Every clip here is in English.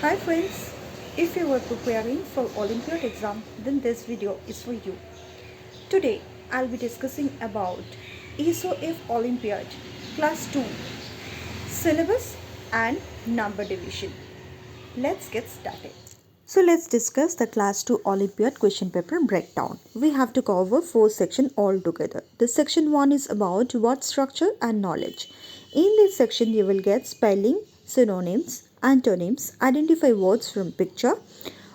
Hi friends, if you were preparing for Olympiad exam, then this video is for you. Today I'll be discussing about SOF Olympiad Class 2 Syllabus and Number Division. Let's get started. So let's discuss the Class 2 Olympiad question paper breakdown. We have to cover 4 sections altogether. The section 1 is about word structure and knowledge. In this section you will get spelling, synonyms, antonyms, identify words from picture,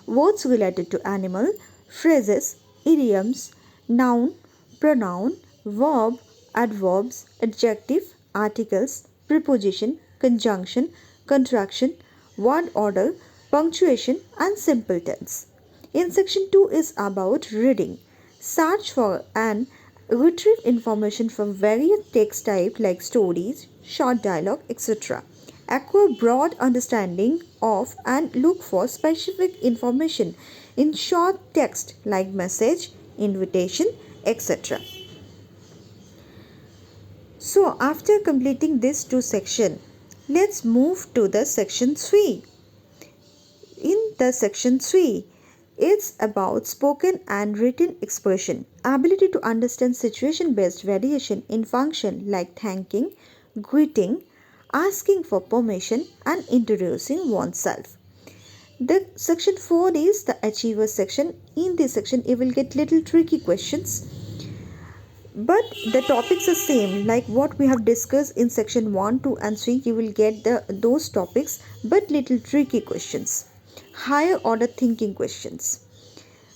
words related to animal, phrases, idioms, noun, pronoun, verb, adverbs, adjective, articles, preposition, conjunction, contraction, word order, punctuation and simple tense. In section 2 is about reading. Search for and retrieve information from various text types like stories, short dialogue, etc. Acquire broad understanding of and look for specific information in short text like message, invitation, etc. So after completing these two sections, let's move to the section 3. In the section 3, it's about spoken and written expression, ability to understand situation-based variation in function like thanking, greeting, asking for permission and introducing oneself. The section 4 is the achiever section. In this section, you will get little tricky questions, but the topics are same like what we have discussed in section 1, 2 and 3. You will get those topics but little tricky questions, higher order thinking questions.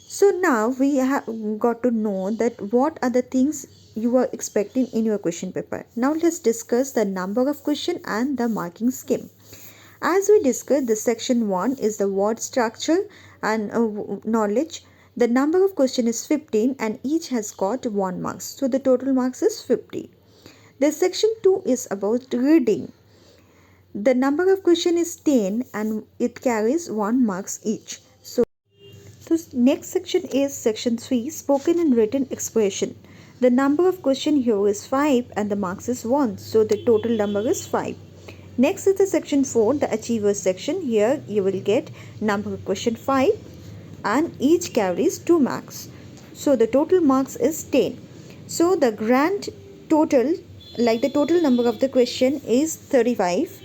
So now we have got to know that what are the things you are expecting in your question paper. Now let's discuss the number of question and the marking scheme. As we discussed, the section 1 is the word structure and knowledge. The number of question is 15 and each has got 1 marks. So the total marks is 50. The section 2 is about reading. The number of question is 10 and it carries 1 marks each. So next section is section 3, spoken and written expression. The number of question here is 5 and the marks is 1. So the total number is 5. Next is the section 4, the achievers section. Here you will get number of question 5 and each carries 2 marks. So the total marks is 10. So the grand total, like the total number of the question is 35.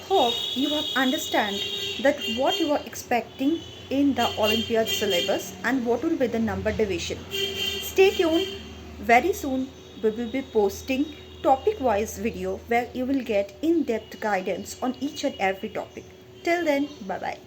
Hope you have understand that what you are expecting in the Olympiad syllabus and what will be the number division. Stay tuned. Very soon we will be posting topic wise video where you will get in-depth guidance on each and every topic. Till then, bye bye.